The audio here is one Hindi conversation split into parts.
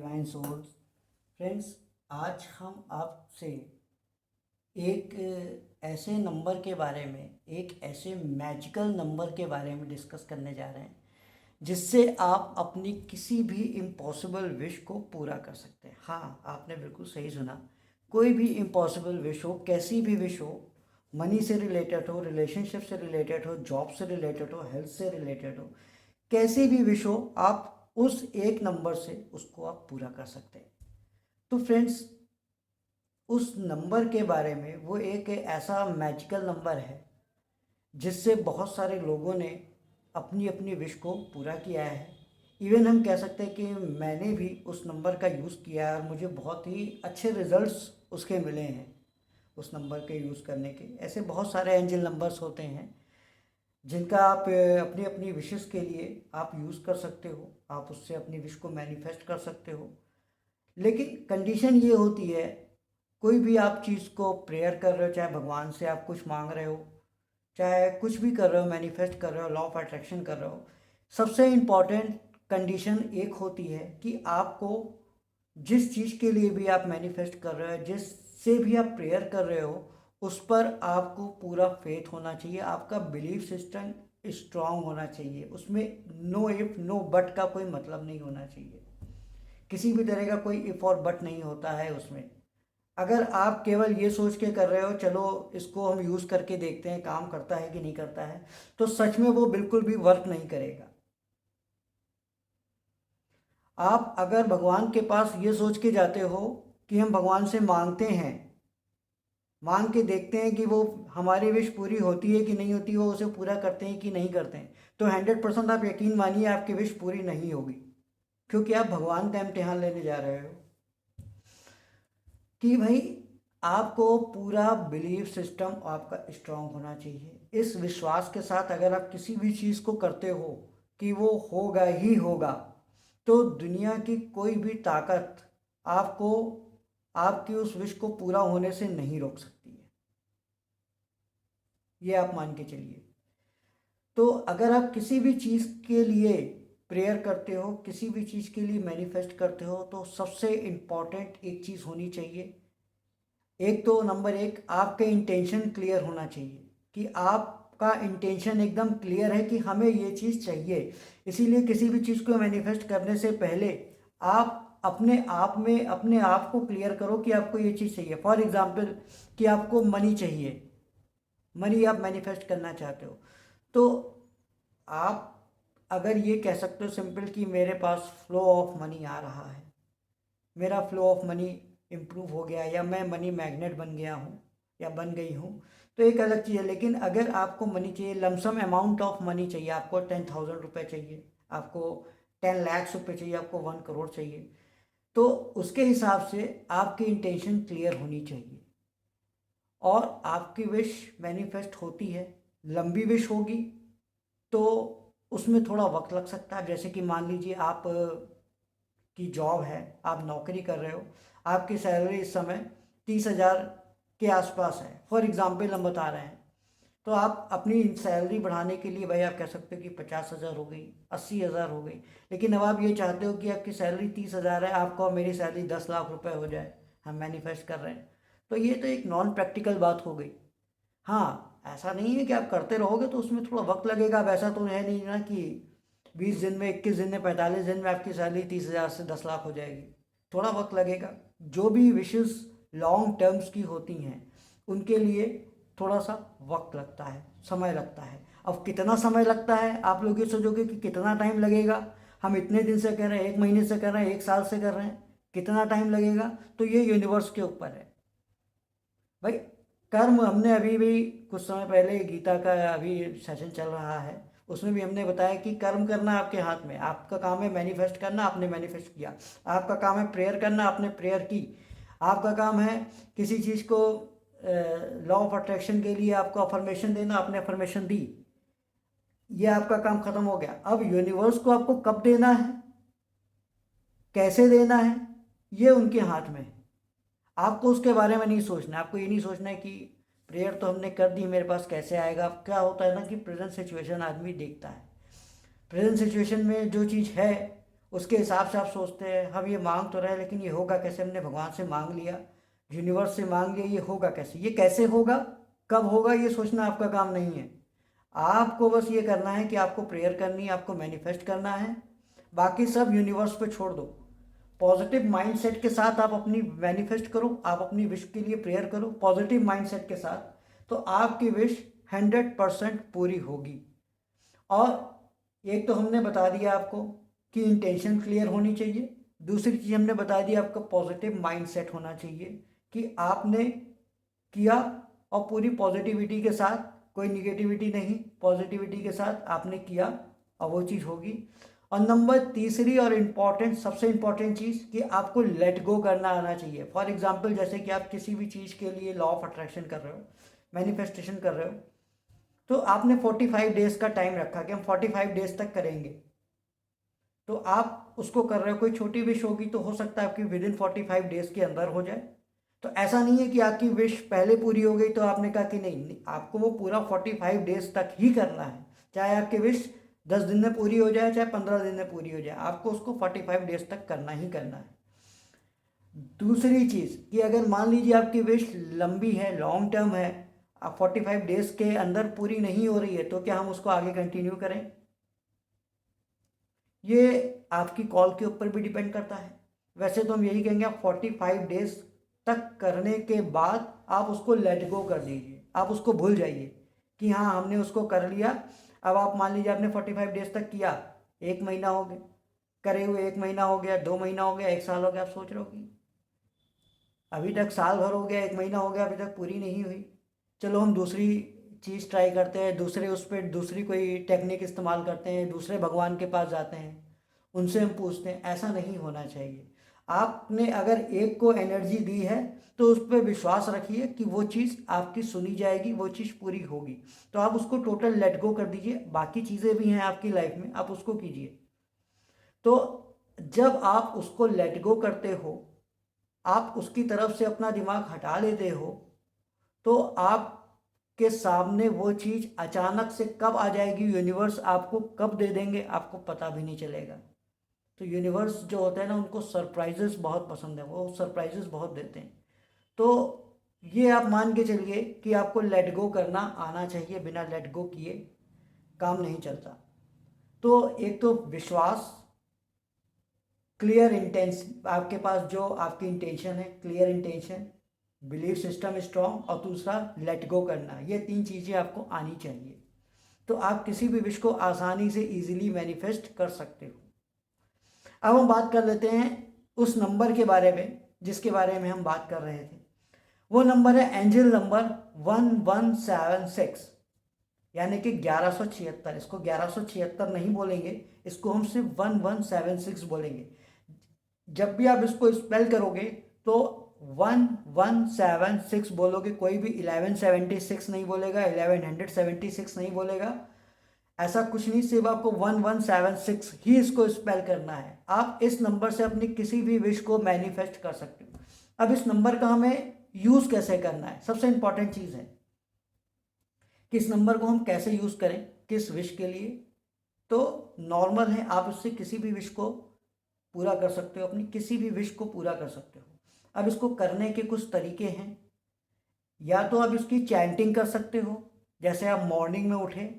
Divine souls. फ्रेंड्स, आज हम आपसे एक ऐसे नंबर के बारे में, एक ऐसे मैजिकल नंबर के बारे में डिस्कस करने जा रहे हैं जिससे आप अपनी किसी भी इम्पॉसिबल विश को पूरा कर सकते हैं। हाँ, आपने बिल्कुल सही सुना। कोई भी इम्पॉसिबल विश हो, कैसी भी विश हो, मनी से रिलेटेड हो, रिलेशनशिप से रिलेटेड हो, जॉब से रिलेटेड हो, हेल्थ से रिलेटेड हो, कैसी भी विश हो, आप उस एक नंबर से उसको आप पूरा कर सकते हैं। तो फ्रेंड्स, उस नंबर के बारे में, वो एक ऐसा मैजिकल नंबर है जिससे बहुत सारे लोगों ने अपनी अपनी विश को पूरा किया है। इवन हम कह सकते हैं कि मैंने भी उस नंबर का यूज़ किया है और मुझे बहुत ही अच्छे रिजल्ट्स उसके मिले हैं। उस नंबर के यूज़ करने के ऐसे बहुत सारे एंजल नंबर्स होते हैं जिनका आप अपनी अपनी विशेस के लिए आप यूज़ कर सकते हो। आप उससे अपनी विश को मैनिफेस्ट कर सकते हो। लेकिन कंडीशन ये होती है, कोई भी आप चीज़ को प्रेयर कर रहे हो, चाहे भगवान से आप कुछ मांग रहे हो, चाहे कुछ भी कर रहे हो, मैनिफेस्ट कर रहे हो, लॉ ऑफ अट्रैक्शन कर रहे हो, सबसे इम्पॉर्टेंट कंडीशन एक होती है कि आपको जिस चीज़ के लिए भी आप मैनिफेस्ट कर रहे हो, जिससे भी आप प्रेयर कर रहे हो, उस पर आपको पूरा फेथ होना चाहिए। आपका बिलीफ सिस्टम स्ट्रांग होना चाहिए। उसमें नो इफ नो बट का कोई मतलब नहीं होना चाहिए। किसी भी तरह का कोई इफ और बट नहीं होता है उसमें। अगर आप केवल ये सोच के कर रहे हो चलो इसको हम यूज़ करके देखते हैं काम करता है कि नहीं करता है, तो सच में वो बिल्कुल भी वर्क नहीं करेगा। आप अगर भगवान के पास ये सोच के जाते हो कि हम भगवान से मांगते हैं, मांग के देखते हैं कि वो हमारी विश पूरी होती है कि नहीं होती, वो उसे पूरा करते हैं कि नहीं करते हैं, तो 100% आप यकीन मानिए आपकी विश पूरी नहीं होगी। क्योंकि आप भगवान का इम्तिहान लेने जा रहे हो कि भाई आपको पूरा बिलीफ सिस्टम आपका स्ट्रांग होना चाहिए। इस विश्वास के साथ अगर आप किसी भी चीज़ को करते हो कि वो होगा ही होगा, तो दुनिया की कोई भी ताकत आपको आपकी उस विश को पूरा होने से नहीं रोक सकती है। ये आप मान के चलिए। तो अगर आप किसी भी चीज़ के लिए प्रेयर करते हो, किसी भी चीज़ के लिए मैनिफेस्ट करते हो, तो सबसे इम्पॉर्टेंट एक चीज़ होनी चाहिए। एक तो नंबर एक, आपके इंटेंशन क्लियर होना चाहिए कि आपका इंटेंशन एकदम क्लियर है कि हमें ये चीज़ चाहिए। इसीलिए किसी भी चीज़ को मैनिफेस्ट करने से पहले आप अपने आप में अपने आप को क्लियर करो कि आपको ये चीज़ चाहिए। फॉर एग्जांपल कि आपको मनी चाहिए, मनी आप मैनिफेस्ट करना चाहते हो, तो आप अगर ये कह सकते हो सिंपल कि मेरे पास फ्लो ऑफ मनी आ रहा है, मेरा फ्लो ऑफ मनी इम्प्रूव हो गया, या मैं मनी मैग्नेट बन गया हूँ या बन गई हूँ, तो एक अलग चीज़ है। लेकिन अगर आपको मनी चाहिए, लमसम अमाउंट ऑफ मनी चाहिए, आपको 10,000 रुपये चाहिए, आपको 10 लाख रुपये चाहिए, आपको 1 करोड़ चाहिए, तो उसके हिसाब से आपकी इंटेंशन क्लियर होनी चाहिए और आपकी विश मैनिफेस्ट होती है। लंबी विश होगी तो उसमें थोड़ा वक्त लग सकता है। जैसे कि मान लीजिए आप की जॉब है, आप नौकरी कर रहे हो, आपकी सैलरी इस समय 30,000 के आसपास है, फॉर एग्जांपल हम बता रहे हैं, तो आप अपनी सैलरी बढ़ाने के लिए भाई आप कह सकते हो कि 50,000 हो गई, 80,000 हो गई। लेकिन अब आप ये चाहते हो कि आपकी सैलरी 30,000 है, आपको अब मेरी सैलरी 10 लाख रुपए हो जाए, हम मैनिफेस्ट कर रहे हैं, तो ये तो एक नॉन प्रैक्टिकल बात हो गई। हाँ, ऐसा नहीं है कि आप करते रहोगे तो उसमें थोड़ा वक्त लगेगा। अब ऐसा तो है नहीं ना कि 20 दिन में, 21 दिन में, 45 दिन में आपकी सैलरी 30,000 से 10 लाख हो जाएगी। थोड़ा वक्त लगेगा। जो भी विशेष लॉन्ग टर्म्स की होती हैं उनके लिए थोड़ा सा वक्त लगता है, समय लगता है। अब कितना समय लगता है, आप लोग ये सोचोगे कि कितना टाइम लगेगा, हम इतने दिन से कर रहे हैं, 1 महीने से कर रहे हैं, 1 साल से कर रहे हैं, कितना टाइम लगेगा, तो ये यूनिवर्स के ऊपर है भाई। कर्म, हमने अभी भी कुछ समय पहले गीता का अभी सेशन चल रहा है, उसमें भी हमने बताया कि कर्म करना आपके हाथ में। आपका काम है मैनिफेस्ट करना, आपने मैनिफेस्ट किया। आपका काम है प्रेयर करना, आपने प्रेयर की। आपका काम है किसी चीज़ को लॉ ऑफ अट्रैक्शन के लिए आपको अफर्मेशन देना, आपने अफर्मेशन दी, ये आपका काम खत्म हो गया। अब यूनिवर्स को आपको कब देना है, कैसे देना है, ये उनके हाथ में है। आपको उसके बारे में नहीं सोचना। आपको ये नहीं सोचना है कि प्रेयर तो हमने कर दी, मेरे पास कैसे आएगा। अब क्या होता है ना कि प्रेजेंट सिचुएशन आदमी देखता है, प्रेजेंट सिचुएशन में जो चीज़ है उसके हिसाब से आप सोचते हैं हम ये मांग तो रहे लेकिन ये होगा कैसे, हमने भगवान से मांग लिया, यूनिवर्स से मांग लिया, ये होगा कैसे, ये कैसे होगा, कब होगा, ये सोचना आपका काम नहीं है। आपको बस ये करना है कि आपको प्रेयर करनी है, आपको मैनिफेस्ट करना है, बाकी सब यूनिवर्स पे छोड़ दो। पॉजिटिव माइंडसेट के साथ आप अपनी मैनिफेस्ट करो, आप अपनी विश के लिए प्रेयर करो पॉजिटिव माइंडसेट के साथ, तो आपकी विश 100% पूरी होगी। और एक तो हमने बता दिया आपको कि इंटेंशन क्लियर होनी चाहिए, दूसरी चीज़ हमने बता दी आपका पॉजिटिव माइंडसेट होना चाहिए कि आपने किया और पूरी पॉजिटिविटी के साथ, कोई निगेटिविटी नहीं, पॉजिटिविटी के साथ आपने किया और वो चीज़ होगी। और नंबर तीसरी और इम्पॉर्टेंट, सबसे इम्पॉर्टेंट चीज़ कि आपको लेट गो करना आना चाहिए। फॉर एग्जांपल जैसे कि आप किसी भी चीज़ के लिए लॉ ऑफ अट्रैक्शन कर रहे हो, मैनिफेस्टेशन कर रहे हो, तो आपने 45 डेज का टाइम रखा कि हम 45 डेज तक करेंगे, तो आप उसको कर रहे हो, कोई छोटी विश होगी तो हो सकता है आपकी विद इन 45 डेज के अंदर हो जाए। तो ऐसा नहीं है कि आपकी विश पहले पूरी हो गई तो आपने कहा कि नहीं, आपको वो पूरा 45 डेज तक ही करना है, चाहे आपकी विश 10 दिन में पूरी हो जाए, चाहे 15 दिन में पूरी हो जाए, आपको उसको 45 डेज तक करना ही करना है। दूसरी चीज़ कि अगर मान लीजिए आपकी विश लंबी है, लॉन्ग टर्म है, आप 45 डेज के अंदर पूरी नहीं हो रही है, तो क्या हम उसको आगे कंटिन्यू करें? ये आपकी कॉल के ऊपर भी डिपेंड करता है। वैसे तो हम यही कहेंगे आप 45 डेज तक करने के बाद आप उसको लेट गो कर दीजिए, आप उसको भूल जाइए कि हाँ हमने उसको कर लिया। अब आप मान लीजिए आपने 45 डेज तक किया, 1 महीना हो गया करे हुए, 1 महीना हो गया, 2 महीना हो गया, 1 साल हो गया, आप सोच रहे हो कि अभी तक साल भर हो गया, 1 महीना हो गया, अभी तक पूरी नहीं हुई, चलो हम दूसरी चीज़ ट्राई करते हैं, दूसरे उस पर दूसरी कोई टेक्निक इस्तेमाल करते हैं, दूसरे भगवान के पास जाते हैं, उनसे हम पूछते हैं। ऐसा नहीं होना चाहिए। आपने अगर एक को एनर्जी दी है तो उस पर विश्वास रखिए कि वो चीज़ आपकी सुनी जाएगी, वो चीज़ पूरी होगी, तो आप उसको टोटल लेट गो कर दीजिए। बाकी चीज़ें भी हैं आपकी लाइफ में, आप उसको कीजिए। तो जब आप उसको लेट गो करते हो, आप उसकी तरफ से अपना दिमाग हटा लेते हो, तो आपके सामने वो चीज़ अचानक से कब आ जाएगी, यूनिवर्स आपको कब दे देंगे आपको पता भी नहीं चलेगा। तो यूनिवर्स जो होता है ना, उनको सरप्राइजेस बहुत पसंद है, वो सरप्राइजेस बहुत देते हैं। तो ये आप मान के चलिए कि आपको लेट गो करना आना चाहिए, बिना लेट गो किए काम नहीं चलता। तो एक तो विश्वास, क्लियर इंटेंशन, आपके पास जो आपकी इंटेंशन है, clear intention, belief system strong, और दूसरा लेट गो करना, ये 3 चीज़ें आपको आनी चाहिए। तो आप किसी भी विश को आसानी से इजीली मैनिफेस्ट कर सकते हो। अब हम बात कर लेते हैं उस नंबर के बारे में जिसके बारे में हम बात कर रहे थे। वो नंबर है एंजल नंबर 1176, यानी कि 1176। इसको 1176 नहीं बोलेंगे, इसको हम सिर्फ 1176 बोलेंगे। जब भी आप इसको स्पेल करोगे तो 1176 बोलोगे, कोई भी 1176 नहीं बोलेगा, 1176 नहीं बोलेगा, ऐसा कुछ नहीं, सिर्फ आपको 1176 ही इसको स्पेल करना है। आप इस नंबर से अपनी किसी भी विश को मैनिफेस्ट कर सकते हो। अब इस नंबर का हमें यूज कैसे करना है, सबसे इंपॉर्टेंट चीज है कि इस नंबर को हम कैसे यूज करें, किस विश के लिए। तो नॉर्मल है, आप इससे किसी भी विश को पूरा कर सकते हो, अपनी किसी भी विश को पूरा कर सकते हो। अब इसको करने के कुछ तरीके हैं। या तो आप इसकी चैंटिंग कर सकते हो, जैसे आप मॉर्निंग में उठे,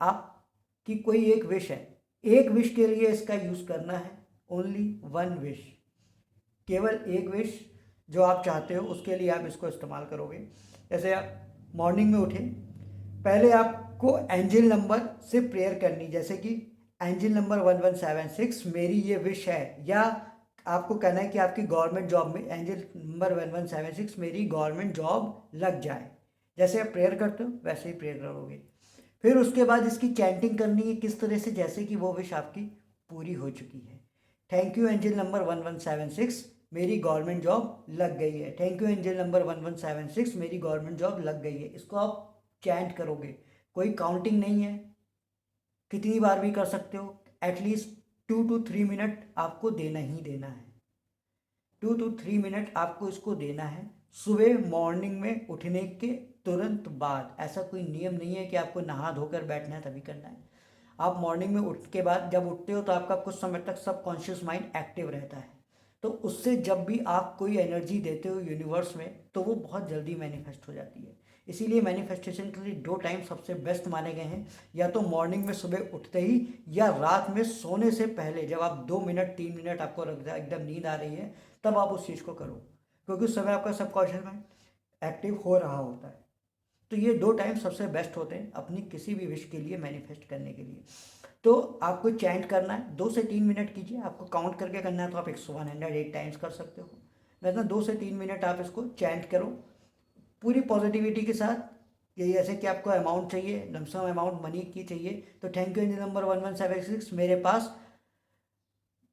आपकी कोई एक विश है, एक विश के लिए इसका यूज करना है, ओनली वन विश, केवल एक विश जो आप चाहते हो उसके लिए आप इसको इस्तेमाल करोगे। जैसे आप मॉर्निंग में उठे, पहले आपको एंजल नंबर से प्रेयर करनी, जैसे कि एंजल नंबर 1176 मेरी ये विश है, या आपको कहना है कि आपकी गवर्नमेंट जॉब में एंजल नंबर 1176 मेरी गवर्नमेंट जॉब लग जाए। जैसे आप प्रेयर करते हो वैसे ही प्रेयर करोगे। फिर उसके बाद इसकी चैंटिंग करनी है, किस तरह से, जैसे कि वो विश आपकी पूरी हो चुकी है। थैंक यू एंजल नंबर 1176 मेरी गवर्नमेंट जॉब लग गई है, थैंक यू एंजल नंबर 1176 मेरी गवर्नमेंट जॉब लग गई है। इसको आप चैंट करोगे, कोई काउंटिंग नहीं है, कितनी बार भी कर सकते हो। एटलीस्ट 2 to 3 मिनट आपको देना ही देना है, 2 to 3 मिनट आपको इसको देना है सुबह मॉर्निंग में उठने के तुरंत बाद। ऐसा कोई नियम नहीं है कि आपको नहा धोकर बैठना है तभी करना है। आप मॉर्निंग में उठ के बाद जब उठते हो तो आपका कुछ समय तक सबकॉन्शियस माइंड एक्टिव रहता है, तो उससे जब भी आप कोई एनर्जी देते हो यूनिवर्स में तो वो बहुत जल्दी मैनिफेस्ट हो जाती है। इसीलिए मैनिफेस्टेशन के लिए 2 टाइम सबसे बेस्ट माने गए हैं, या तो मॉर्निंग में सुबह उठते ही, या रात में सोने से पहले जब आप 2 मिनट 3 मिनट आपको एकदम नींद आ रही है तब आप उस चीज़ को करो, क्योंकि उस समय आपका सबकॉन्शियस माइंड एक्टिव हो रहा होता है। तो ये 2 टाइम सबसे बेस्ट होते हैं अपनी किसी भी विश के लिए मैनिफेस्ट करने के लिए। तो आपको चैंट करना है, 2 से 3 मिनट कीजिए, आपको काउंट करके करना है तो आप 108 टाइम्स कर सकते हो, वैसे 2 से 3 मिनट आप इसको चैंट करो पूरी पॉजिटिविटी के साथ। ये जैसे कि आपको अमाउंट चाहिए, लमसम अमाउंट मनी की चाहिए, तो थैंक यू एंजल नंबर 1176, मेरे पास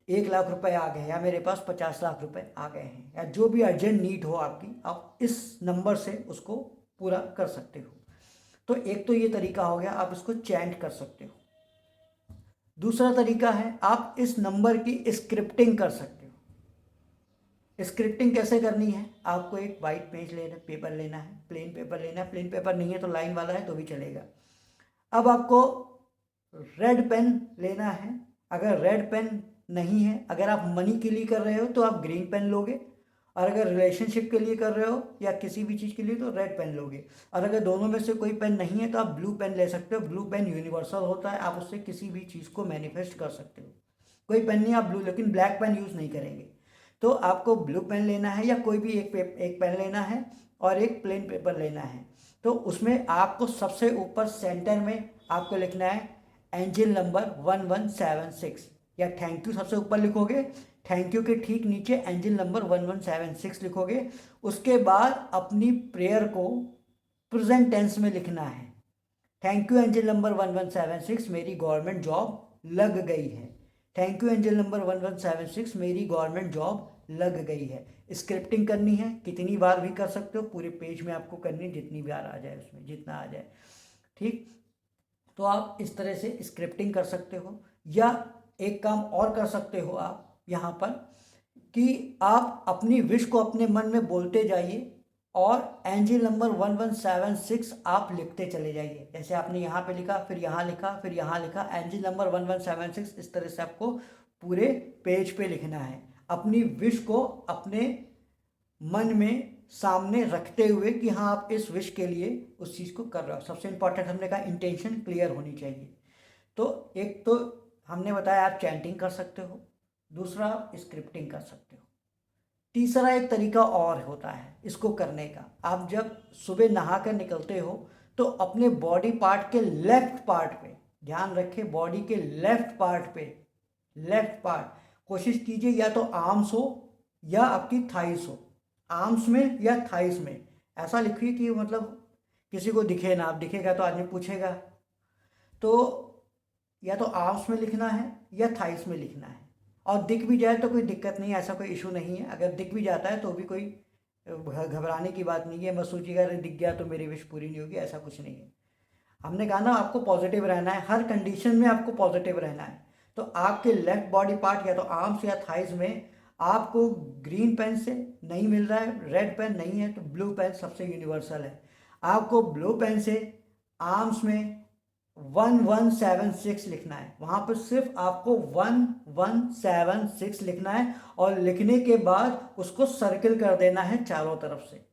1 लाख रुपए आ गए, या मेरे पास 50 लाख रुपए आ गए हैं, या जो भी अर्जेंट नीड हो आपकी, आप इस नंबर से उसको पूरा कर सकते हो। तो एक तो ये तरीका हो गया, आप इसको चैंट कर सकते हो। दूसरा तरीका है आप इस नंबर की स्क्रिप्टिंग कर सकते हो। स्क्रिप्टिंग कैसे करनी है, आपको एक वाइट पेज लेना, पेपर लेना है, प्लेन पेपर लेना है, प्लेन पेपर नहीं है तो लाइन वाला है तो भी चलेगा। अब आपको रेड पेन लेना है, अगर रेड पेन नहीं है, अगर आप मनी के लिए कर रहे हो तो आप ग्रीन पेन लोगे, और अगर रिलेशनशिप के लिए कर रहे हो या किसी भी चीज़ के लिए तो रेड पेन लोगे, और अगर दोनों में से कोई पेन नहीं है तो आप ब्लू पेन ले सकते हो। ब्लू पेन यूनिवर्सल होता है, आप उससे किसी भी चीज़ को मैनिफेस्ट कर सकते हो। कोई पेन नहीं, आप ब्लू, लेकिन ब्लैक पेन यूज़ नहीं करेंगे। तो आपको ब्लू पेन लेना है, या कोई भी एक पेन लेना है और एक प्लेन पेपर लेना है। तो उसमें आपको सबसे ऊपर सेंटर में आपको लिखना है एंजल नंबर 1176, या थैंक यू सबसे ऊपर लिखोगे, थैंक यू के ठीक नीचे एंजल नंबर 1176 लिखोगे। उसके बाद अपनी प्रेयर को प्रेजेंट टेंस में लिखना है, थैंक यू एंजल नंबर 1176, मेरी गवर्नमेंट जॉब लग गई है। थैंक यू एंजल नंबर 1176, मेरी गवर्नमेंट जॉब लग गई है। स्क्रिप्टिंग करनी है, कितनी बार भी कर सकते हो, पूरे पेज में आपको करनी है, जितनी बार आ जाए उसमें, जितना आ जाए, ठीक। तो आप इस तरह से स्क्रिप्टिंग कर सकते हो, या एक काम और कर सकते हो आप यहाँ पर, कि आप अपनी विश को अपने मन में बोलते जाइए और एंजल नंबर 1176 आप लिखते चले जाइए। जैसे आपने यहाँ पे लिखा, फिर यहाँ लिखा, फिर यहाँ लिखा, एंजल नंबर 1176, इस तरह से आपको पूरे पेज पे लिखना है, अपनी विश को अपने मन में सामने रखते हुए कि हाँ आप इस विश के लिए उस चीज़ को कर रहे हो। सबसे इंपॉर्टेंट हमने कहा इंटेंशन क्लियर होनी चाहिए। तो एक तो हमने बताया आप चैंटिंग कर सकते हो, दूसरा आप स्क्रिप्टिंग कर सकते हो, तीसरा एक तरीका और होता है इसको करने का। आप जब सुबह नहा कर निकलते हो तो अपने बॉडी पार्ट के लेफ्ट पार्ट पे ध्यान रखें, बॉडी के लेफ्ट पार्ट पे, लेफ्ट पार्ट, कोशिश कीजिए या तो आर्म्स हो या आपकी थाइस हो, आर्म्स में या थाइस में, ऐसा लिखिए कि मतलब किसी को दिखे ना, आप दिखेगा तो आदमी पूछेगा। तो या तो आर्म्स में लिखना है या थाइस में लिखना है, और दिख भी जाए तो कोई दिक्कत नहीं है, ऐसा कोई इशू नहीं है। अगर दिख भी जाता है तो भी कोई घबराने की बात नहीं है, मत सोचिएगा अरे दिख गया तो मेरी विश पूरी नहीं होगी, ऐसा कुछ नहीं है। हमने कहा ना आपको पॉजिटिव रहना है, हर कंडीशन में आपको पॉजिटिव रहना है। तो आपके लेफ्ट बॉडी पार्ट या तो आर्म्स या थाइज में आपको ग्रीन पेन से नहीं मिल रहा है, रेड पेन नहीं है तो ब्लू पेन सबसे यूनिवर्सल है। आपको ब्लू पेन से आर्म्स में 1176 लिखना है, वहां पर सिर्फ आपको 1176 लिखना है, और लिखने के बाद उसको सर्किल कर देना है चारों तरफ से।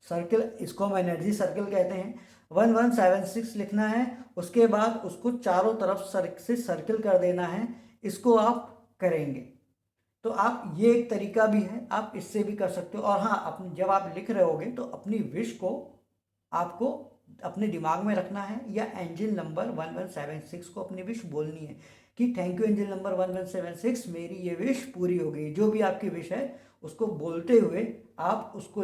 सर्किल, इसको हम एनर्जी सर्किल कहते हैं। 1176 लिखना है, उसके बाद उसको चारों तरफ से सर्किल कर देना है। इसको आप करेंगे तो आप, ये एक तरीका भी है, आप इससे भी कर सकते हो। और हाँ, अपने जब आप लिख रहे होगे तो अपनी विश को आपको अपने दिमाग में रखना है, या एंजल नंबर 1176 को अपनी विश बोलनी है कि थैंक यू एंजल नंबर 1176, मेरी ये विश पूरी हो गई। जो भी आपकी विश है उसको बोलते हुए आप उसको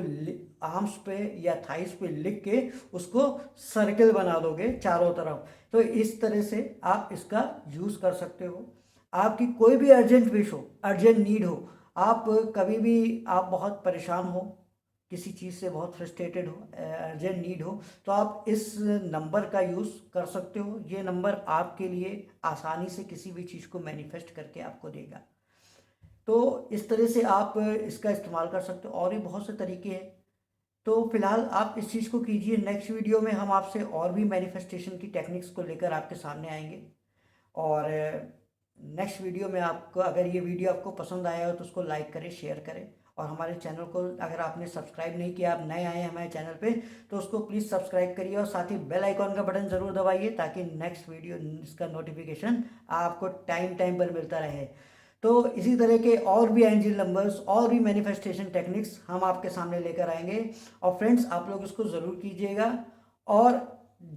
आर्म्स पे या थाइस पे लिख के उसको सर्किल बना दोगे चारों तरफ। तो इस तरह से आप इसका यूज़ कर सकते हो। आपकी कोई भी अर्जेंट विश हो, अर्जेंट नीड हो, आप कभी भी आप बहुत परेशान हो, किसी चीज़ से बहुत फ्रस्ट्रेटेड हो, अर्जेंट नीड हो, तो आप इस नंबर का यूज़ कर सकते हो। ये नंबर आपके लिए आसानी से किसी भी चीज़ को मैनिफेस्ट करके आपको देगा। तो इस तरह से आप इसका इस्तेमाल कर सकते हो, और भी बहुत से तरीके हैं। तो फिलहाल आप इस चीज़ को कीजिए। नेक्स्ट वीडियो में हम आपसे और भी मैनिफेस्टेशन की टेक्निक्स को लेकर आपके सामने आएंगे। और नेक्स्ट वीडियो में आपको, अगर ये वीडियो आपको पसंद आया हो तो उसको लाइक करें, शेयर करें, और हमारे चैनल को अगर आपने सब्सक्राइब नहीं किया, आप नए आए हैं हमारे चैनल पे, तो उसको प्लीज़ सब्सक्राइब करिए और साथ ही बेल आइकॉन का बटन ज़रूर दबाइए ताकि नेक्स्ट वीडियो इसका नोटिफिकेशन आपको टाइम टाइम पर मिलता रहे। तो इसी तरह के और भी एंजल नंबर्स और भी मैनिफेस्टेशन टेक्निक्स हम आपके सामने लेकर आएंगे। और फ्रेंड्स, आप लोग इसको ज़रूर कीजिएगा, और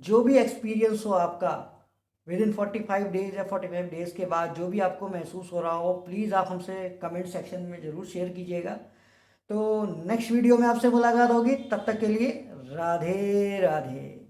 जो भी एक्सपीरियंस हो आपका विद इन 45 डेज या 45 डेज के बाद जो भी आपको महसूस हो रहा हो, प्लीज़ आप हमसे कमेंट सेक्शन में ज़रूर शेयर कीजिएगा। तो नेक्स्ट वीडियो में आपसे मुलाकात होगी, तब तक के लिए राधे राधे।